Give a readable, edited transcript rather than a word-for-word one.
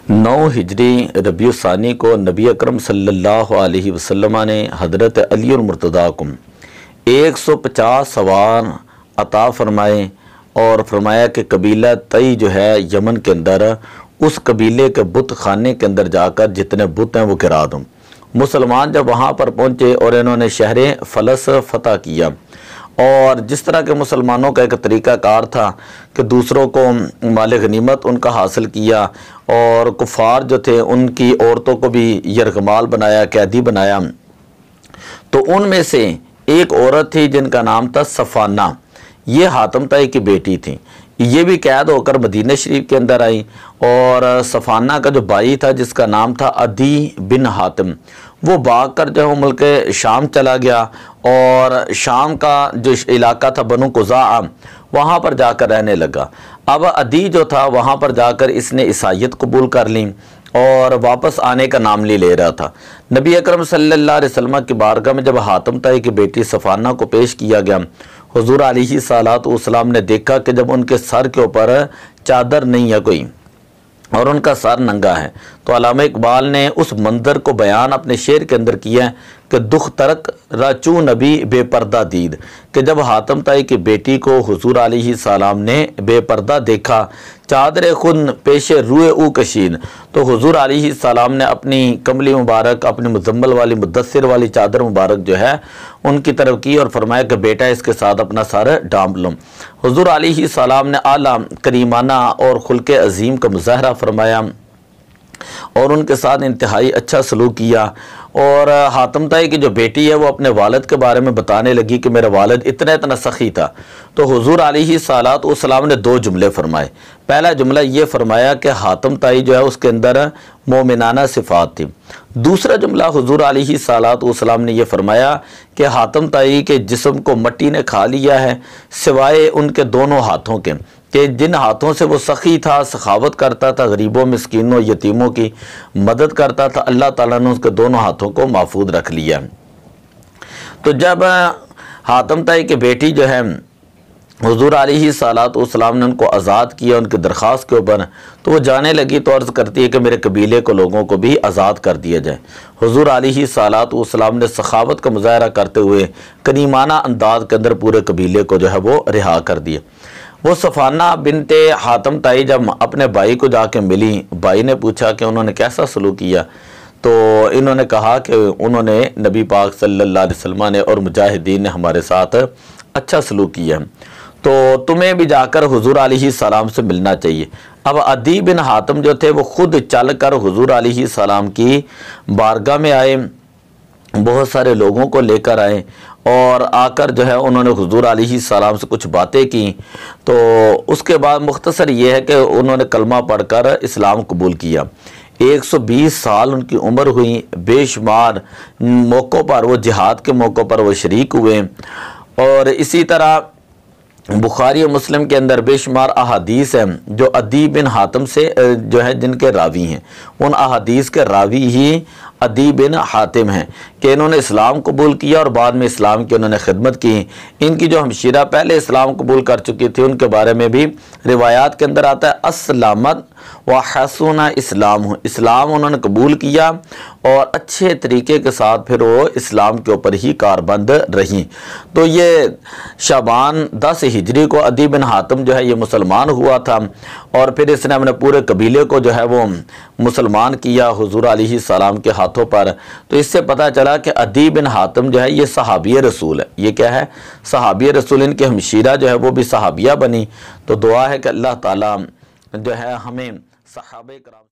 9 हिजरी रबीउल सानी को नबी अकरम सल्लल्लाहु अलैहि वसल्लम ने हज़रत अली मुर्तज़ा को 150 सवार अता फरमाए और फरमाया कि कबीला तई जो है यमन के अंदर, उस कबीले के बुत खाने के अंदर जाकर जितने बुत हैं वो गिरा दूँ। मुसलमान जब वहाँ पर पहुँचे और इन्होंने शहर फलस फतह किया, और जिस तरह के मुसलमानों का एक तरीक़ाकार था कि दूसरों को माल गनीमत उनका हासिल किया, और कुफ़ार जो थे उनकी औरतों को भी यरगमाल बनाया, कैदी बनाया। तो उनमें से एक औरत थी जिनका नाम था सफ़ाना, ये हातिम ताई की बेटी थी। ये भी कैद होकर मदीना शरीफ के अंदर आई, और सफ़ाना का जो भाई था जिसका नाम था अदी बिन हातिम, वो भाग कर जो मुल्क शाम चला गया, और शाम का जो इलाका था बनु कुज़ा, वहाँ पर जाकर रहने लगा। अब अदी जो था वहाँ पर जाकर इसने ईसाईयत कबूल कर ली और वापस आने का नाम नहीं ले रहा था। नबी अकरम सल्लल्लाहु अलैहि वसल्लम की बारगाह में जब हातिम ताई की बेटी सफ़ाना को पेश किया गया, हुज़ूर अलैहिस्सलातु वस्सलाम ने देखा कि जब उनके सर के ऊपर चादर नहीं है कोई और उनका सर नंगा है, तो अल्लामा इकबाल ने उस मंजर को बयान अपने शेर के अंदर किया है कि दुख तरक राचू नबी बेपर्दा दीद, कि जब हातिम ताई की बेटी को हुजूर अलैहिस्सलाम ने बेपर्दा देखा, चादर खुद पेशे रुए ऊ कशीन, तो हुजूर अलैहिस्सलाम ने अपनी कमली मुबारक, अपनी मुजम्मल वाली मुद्दस्सिर वाली चादर मुबारक जो है उनकी तरफ की और फरमाया कि बेटा इसके साथ अपना सर ढांप लो। हुजूर अलैहिस्सलाम ने आला करीमाना और खुल्के अजीम का मुजाहरा फरमाया और उनके साथ इंतहाई अच्छा सलूक किया। और हातिम ताई की जो बेटी है वो अपने वालिद के बारे में बताने लगी कि मेरा वालिद इतना इतना सखी था। तो हुजूर अलैहिस्सलातु वस्सलाम ने 2 जुमले फरमाए। पहला जुमला ये फरमाया कि हातिम ताई जो है उसके अंदर मोमिनाना सिफ़ात थी। दूसरा जुमला हुजूर अलैहिस्सलातु वस्सलाम ने यह फरमाया कि हातिम ताई के जिस्म को मिट्टी ने खा लिया है सिवाय उनके दोनों हाथों के, कि जिन हाथों से वो सखी था, सखावत करता था, गरीबों मिस्कीनों यतीमों की मदद करता था, अल्लाह ताला ने उसके दोनों हाथों को महफूज रख लिया। तो जब हातिम ताई की बेटी जो है हुजूर अलैहिस्सलातु वस्सलाम ने उनको आज़ाद किया उनकी दरख्वास्त के ऊपर, तो वो जाने लगी तो अर्ज़ करती है कि मेरे कबीले को लोगों को भी आज़ाद कर दिया जाए। हुजूर अलैहिस्सलातु वस्सलाम ने सखावत का मुजाहरा करते हुए करीमाना अंदाज के अंदर पूरे कबीले को जो है वो रिहा कर दिया। वो सफ़ाना बिनते हातिम ताई जब अपने भाई को जाके मिली, भाई ने पूछा कि उन्होंने कैसा सलूक किया, तो इन्होंने कहा कि उन्होंने नबी पाक सल्लल्लाहु अलैहि वसल्लम ने और मुजाहिदीन ने हमारे साथ अच्छा सलूक किया, तो तुम्हें भी जाकर हुजूर अलैहिस्सलाम से मिलना चाहिए। अब अदी बिन हातिम जो थे वो खुद चल कर हुजूर अलैहिस्सलाम की बारगाह में आए, बहुत सारे लोगों को लेकर आए और आकर जो है उन्होंने हुजूर अलैहिस्सलाम से कुछ बातें की। तो उसके बाद मुख्तसर ये है कि उन्होंने कलमा पढ़कर इस्लाम कबूल किया। 120 साल उनकी उम्र हुई, बेशुमार मौक़ों पर वो जिहाद के मौक़ों पर वो शरीक हुए। और इसी तरह बुखारी और मुस्लिम के अंदर बेशुमार अहादीस हैं जो अदी बिन हातिम से जो है जिनके रावी हैं, उन अहादीस के रावी ही अदी बिन हातिम हैं कि इन्होंने इस्लाम कबूल किया और बाद में इस्लाम की उन्होंने खिदमत की। इनकी जो हमशीरा पहले इस्लाम कबूल कर चुकी थी उनके बारे में भी रिवायात के अंदर आता है अस्सलामत व हसुना इस्लाम, इस्लाम उन्होंने कबूल किया और अच्छे तरीके के साथ फिर वो इस्लाम के ऊपर ही कारबंद रहीं। तो ये शाबान 10 हिजरी को अदी बिन हातिम जो है ये मुसलमान हुआ था और फिर इसने अपने पूरे कबीले को जो है वो मुसलमान किया हुजूर अलैहिस्सलाम के हाथों पर। तो इससे पता चला कि अदी बिन हातिम जो है ये सहाबी रसूल है। ये क्या है? सहाबी रसूल। इनकी हमशीरा जो है वो भी सहाबिया बनी। तो दुआ है कि अल्लाह ताला जो है हमें सहाबे कराम